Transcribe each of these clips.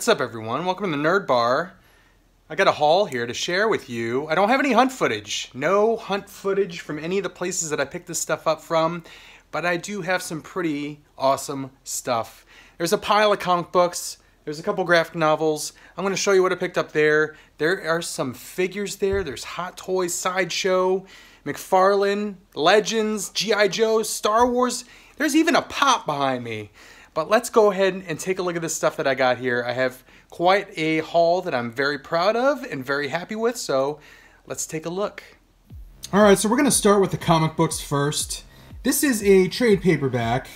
What's up, everyone? Welcome to the Nerd Bar. I got a haul here to share with you. I don't have any hunt footage. No hunt footage from any of the places that I picked this stuff up from, but I do have some pretty awesome stuff. There's a pile of comic books. There's a couple graphic novels. I'm going to show you what I picked up there. There are some figures there. There's Hot Toys, Sideshow, McFarlane, Legends, G.I. Joe, Star Wars. There's even a pop behind me. But let's go ahead and take a look at this stuff that I got here. I have quite a haul that I'm very proud of and very happy with, so let's take a look. Alright, so we're going to start with the comic books first. This is a trade paperback,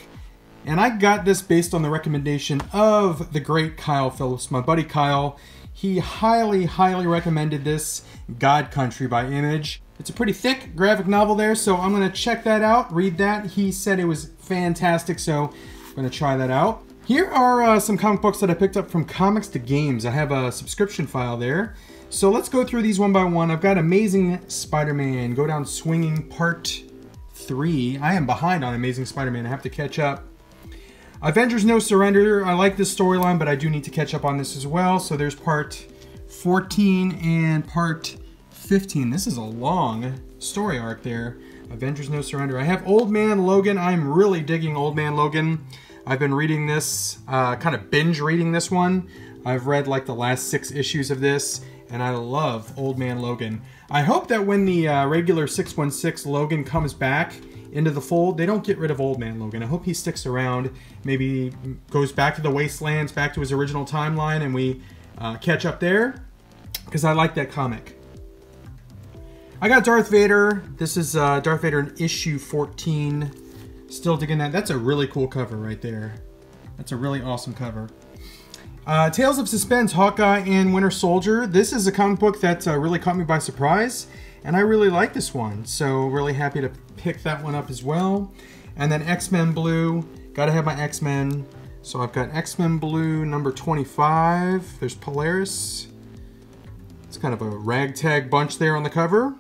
and I got this based on the recommendation of the great Kyle Phillips, my buddy Kyle. He highly recommended this, God Country by Image. It's a pretty thick graphic novel there, so I'm going to check that out, read that. He said it was fantastic, so I'm going to try that out. Here are some comic books that I picked up from Comics to Games. I have a subscription file there. So let's go through these one by one. I've got Amazing Spider-Man, Go Down Swinging Part 3. I am behind on Amazing Spider-Man. I have to catch up. Avengers No Surrender. I like this storyline, but I do need to catch up on this as well. So there's Part 14 and Part 15. This is a long story arc there. Avengers No Surrender. I have Old Man Logan. I'm really digging Old Man Logan. I've been reading this, kind of binge reading this one. I've read like the last 6 issues of this, and I love Old Man Logan. I hope that when the regular 616 Logan comes back into the fold, they don't get rid of Old Man Logan. I hope he sticks around, maybe goes back to the Wastelands, back to his original timeline, and we catch up there, because I like that comic. I got Darth Vader. This is Darth Vader in issue 14. Still digging that. That's a really cool cover right there. That's a really awesome cover. Tales of Suspense, Hawkeye and Winter Soldier. This is a comic book that really caught me by surprise, and I really like this one. So really happy to pick that one up as well. And then X-Men Blue. Gotta have my X-Men. So I've got X-Men Blue number 25. There's Polaris. It's kind of a ragtag bunch there on the cover.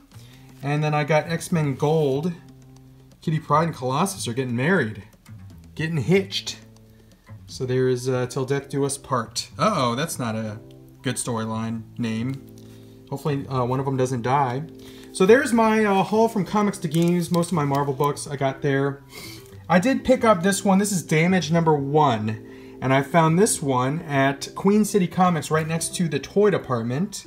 And then I got X-Men Gold. Kitty Pryde and Colossus are getting married. Getting hitched. So there is Till Death Do Us Part. Uh-oh, that's not a good storyline name. Hopefully one of them doesn't die. So there's my haul from Comics to Games. Most of my Marvel books I got there. I did pick up this one. This is Damage number 1. And I found this one at Queen City Comics right next to the toy department.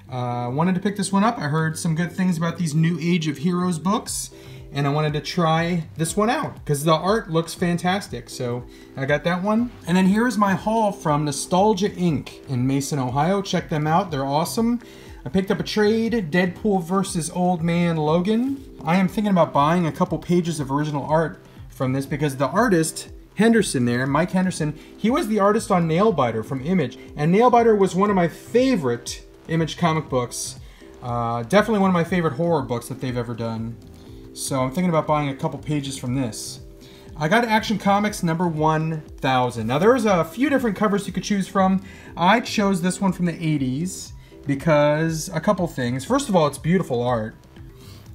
Wanted to pick this one up. I heard some good things about these New Age of Heroes books, and I wanted to try this one out because the art looks fantastic. So I got that one. And then here is my haul from Nostalgia Inc. in Mason, Ohio. Check them out. They're awesome. I picked up a trade, Deadpool vs. Old Man Logan. I am thinking about buying a couple pages of original art from this because the artist, Henderson there, Mike Henderson, he was the artist on Nailbiter from Image. And Nailbiter was one of my favorite Image comic books. Definitely one of my favorite horror books that they've ever done. So I'm thinking about buying a couple pages from this. I got Action Comics number 1000. Now there's a few different covers you could choose from. I chose this one from the 80s because a couple things. First of all, it's beautiful art.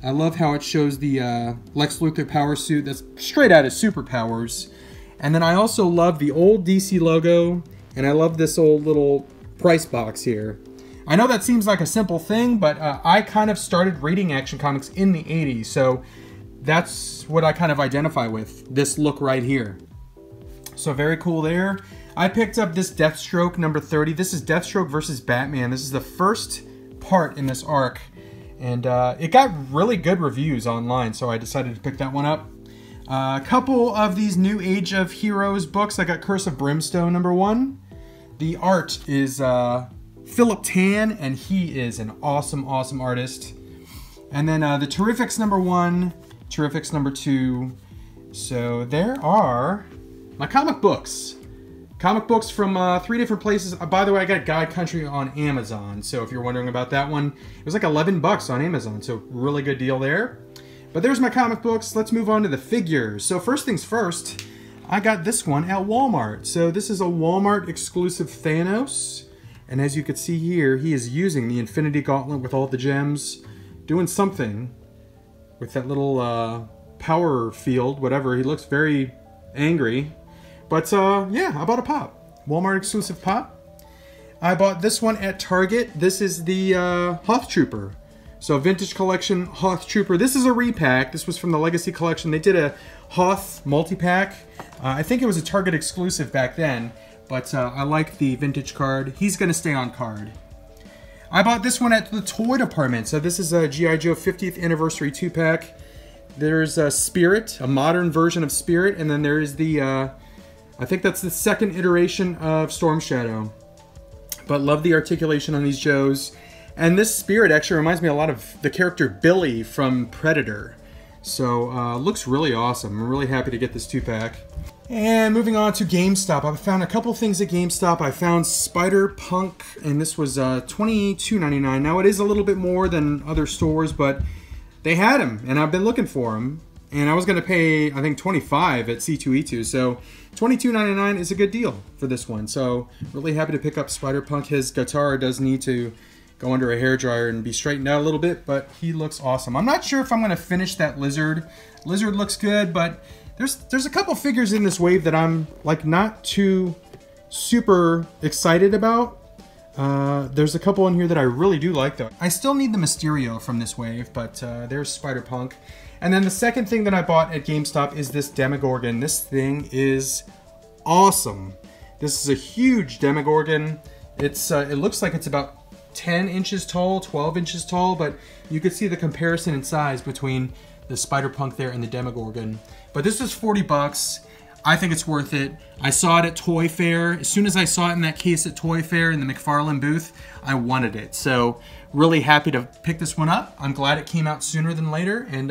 I love how it shows the Lex Luthor power suit that's straight out of Superpowers. And then I also love the old DC logo, and I love this old little price box here. I know that seems like a simple thing, but I kind of started reading Action Comics in the 80s, so that's what I kind of identify with, this look right here. So very cool there. I picked up this Deathstroke number 30. This is Deathstroke versus Batman. This is the first part in this arc, and it got really good reviews online, so I decided to pick that one up. A couple of these New Age of Heroes books. I got Curse of Brimstone number 1. The art is Philip Tan, and he is an awesome artist. And then the Terrifics number 1, Terrifics number 2. So there are my comic books. Comic books from 3 different places. By the way, I got God Country on Amazon, so if you're wondering about that one, it was like 11 bucks on Amazon, so really good deal there. But there's my comic books. Let's move on to the figures. So first things first, I got this one at Walmart. So this is a Walmart exclusive Thanos. And as you can see here, he is using the Infinity Gauntlet with all the gems, doing something with that little power field, whatever. He looks very angry. But yeah, I bought a pop. Walmart exclusive pop. I bought this one at Target. This is the Hoth Trooper. So Vintage Collection Hoth Trooper. This is a repack. This was from the Legacy Collection. They did a Hoth multi-pack. I think it was a Target exclusive back then, but I like the vintage card. He's gonna stay on card. I bought this one at the toy department. So this is a G.I. Joe 50th Anniversary 2-pack. There's a Spirit, a modern version of Spirit, and then there is the, I think that's the second iteration of Storm Shadow. But love the articulation on these Joes. And this Spirit actually reminds me a lot of the character Billy from Predator. So, looks really awesome. I'm really happy to get this 2-pack. And moving on to GameStop. I found a couple things at GameStop. I found Spider-Punk, and this was $22.99. Now, it is a little bit more than other stores, but they had him, and I've been looking for him. And I was going to pay, I think, $25 at C2E2. So, $22.99 is a good deal for this one. So, really happy to pick up Spider-Punk. His guitar does need to go under a hairdryer and be straightened out a little bit, but he looks awesome. I'm not sure if I'm going to finish that Lizard. Lizard looks good, but there's a couple figures in this wave that I'm like not too super excited about. There's a couple in here that I really do like though. I still need the Mysterio from this wave, but there's Spider-Punk. And then the second thing that I bought at GameStop is this Demogorgon. This thing is awesome. This is a huge Demogorgon. It's it looks like it's about 10 inches tall, 12 inches tall, but you could see the comparison in size between the Spider-Punk there and the Demogorgon. But this is 40 bucks. I think it's worth it. I saw it at Toy Fair. As soon as I saw it in that case at Toy Fair in the McFarlane booth, I wanted it. So really happy to pick this one up. I'm glad it came out sooner than later, and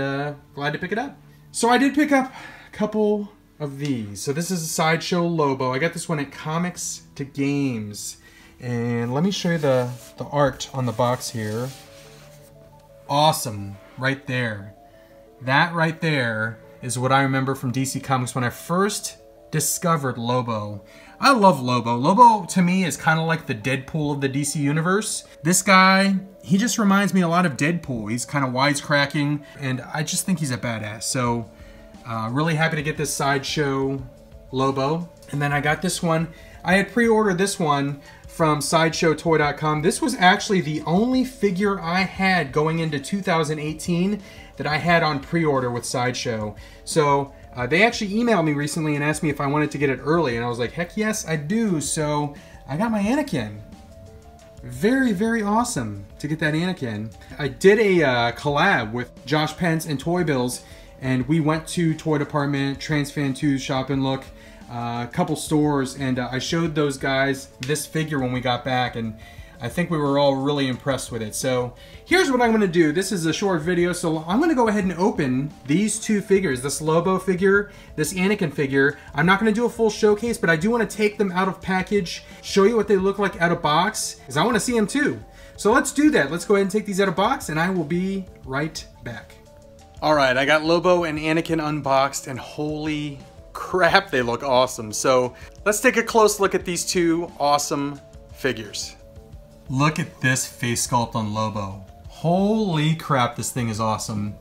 glad to pick it up. So I did pick up a couple of these. So this is a Sideshow Lobo. I got this one at Comics to Games. And let me show you the art on the box here. Awesome, right there. That right there is what I remember from DC Comics when I first discovered Lobo. I love Lobo. Lobo, to me, is kind of like the Deadpool of the DC Universe. This guy, he just reminds me a lot of Deadpool. He's kind of wisecracking, and I just think he's a badass. So, really happy to get this Sideshow Lobo. And then I got this one. I had pre-ordered this one from SideshowToy.com. This was actually the only figure I had going into 2018 that I had on pre-order with Sideshow. So they actually emailed me recently and asked me if I wanted to get it early, and I was like, heck yes, I do. So I got my Anakin. Very, very awesome to get that Anakin. I did a collab with Josh Pence and Toy Bills, and we went to Toy Department, Transfan 2, Shop and Look, a couple stores, and I showed those guys this figure when we got back, and I think we were all really impressed with it. So here's what I'm going to do. This is a short video, so I'm going to go ahead and open these two figures, this Lobo figure, this Anakin figure. I'm not going to do a full showcase, but I do want to take them out of package, show you what they look like out of box, because I want to see them too. So let's do that. Let's go ahead and take these out of box, and I will be right back. All right, I got Lobo and Anakin unboxed, and holy crap, they look awesome. So let's take a close look at these two awesome figures. Look at this face sculpt on Lobo. Holy crap, this thing is awesome.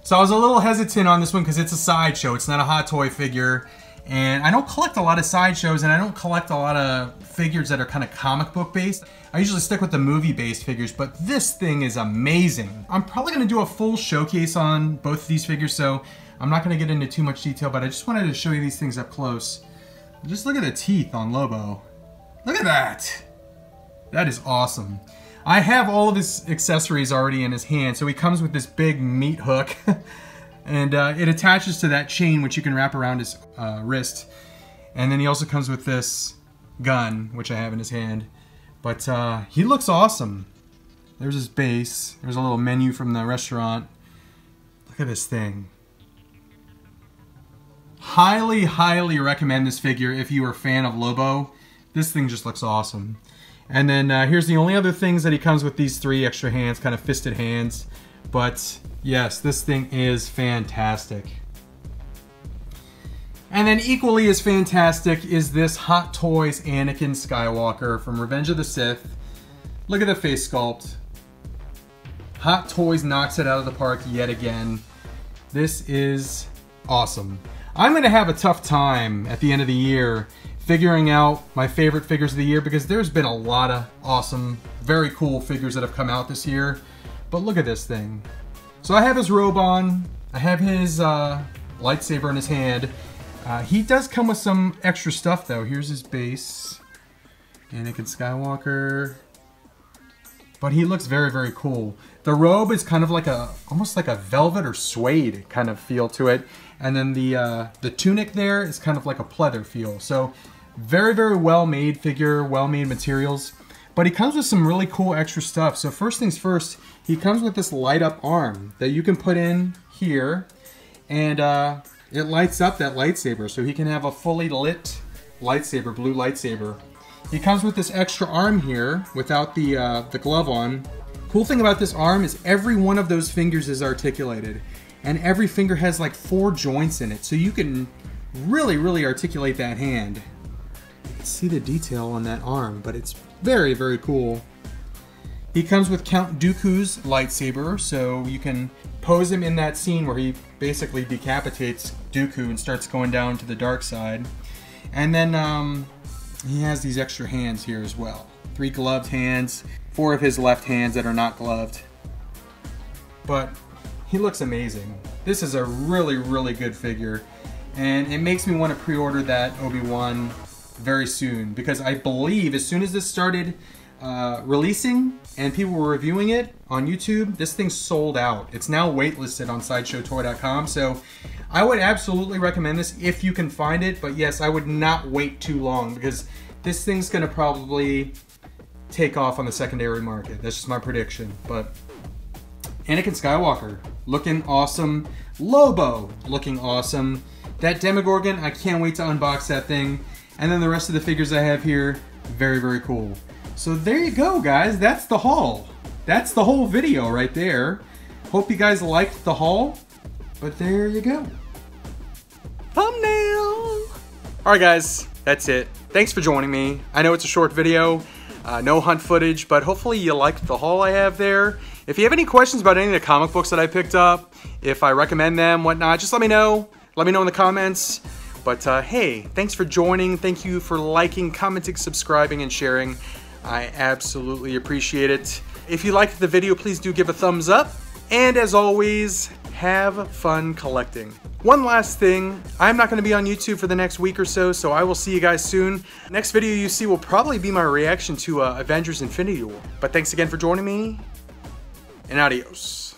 So I was a little hesitant on this one because it's a Sideshow. It's not a Hot Toy figure. And I don't collect a lot of Sideshows, and I don't collect a lot of figures that are kind of comic book based. I usually stick with the movie based figures, but this thing is amazing. I'm probably going to do a full showcase on both of these figures, so I'm not going to get into too much detail, but I just wanted to show you these things up close. Just look at the teeth on Lobo. Look at that. That is awesome. I have all of his accessories already in his hand, so he comes with this big meat hook. And it attaches to that chain, which you can wrap around his wrist. And then he also comes with this gun, which I have in his hand. But he looks awesome. There's his base. There's a little menu from the restaurant. Look at this thing. Highly, highly recommend this figure if you are a fan of Lobo. This thing just looks awesome. And then here's the only other things that he comes with, these three extra hands, kind of fisted hands. But yes, this thing is fantastic. And then equally as fantastic is this Hot Toys Anakin Skywalker from Revenge of the Sith. Look at the face sculpt. Hot Toys knocks it out of the park yet again. This is awesome. I'm going to have a tough time at the end of the year figuring out my favorite figures of the year, because there's been a lot of awesome, very cool figures that have come out this year. But look at this thing. So I have his robe on, I have his lightsaber in his hand. He does come with some extra stuff though. Here's his base, Anakin Skywalker. But he looks very, very cool. The robe is kind of like almost like a velvet or suede kind of feel to it. And then the tunic there is kind of like a pleather feel. So very, very well made figure, well made materials. But he comes with some really cool extra stuff. So first things first, he comes with this light up arm that you can put in here. And it lights up that lightsaber. So he can have a fully lit lightsaber, blue lightsaber. He comes with this extra arm here without the glove on. Cool thing about this arm is every one of those fingers is articulated. And every finger has like 4 joints in it. So you can really, really articulate that hand. You can see the detail on that arm, but it's very, very cool. He comes with Count Dooku's lightsaber, so you can pose him in that scene where he basically decapitates Dooku and starts going down to the dark side. And then he has these extra hands here as well. 3 gloved hands, 4 of his left hands that are not gloved. But he looks amazing. This is a really, really good figure. And it makes me want to pre-order that Obi-Wan very soon, because I believe as soon as this started releasing and people were reviewing it on YouTube, this thing sold out. It's now waitlisted on SideshowToy.com, so I would absolutely recommend this if you can find it. But yes, I would not wait too long, because this thing's gonna probably take off on the secondary market. That's just my prediction. But Anakin Skywalker looking awesome. Lobo looking awesome. That Demogorgon, I can't wait to unbox that thing. And then the rest of the figures I have here, very, very cool. So there you go, guys. That's the haul. That's the whole video right there. Hope you guys liked the haul. But there you go. Thumbnail! Alright guys, that's it. Thanks for joining me. I know it's a short video, no hunt footage, but hopefully you liked the haul I have there. If you have any questions about any of the comic books that I picked up, if I recommend them, whatnot, just let me know. Let me know in the comments. But hey, thanks for joining. Thank you for liking, commenting, subscribing, and sharing. I absolutely appreciate it. If you liked the video, please do give a thumbs up. And as always, have fun collecting. One last thing, I'm not going to be on YouTube for the next week or so, so I will see you guys soon. Next video you see will probably be my reaction to Avengers Infinity War. But thanks again for joining me, and adios.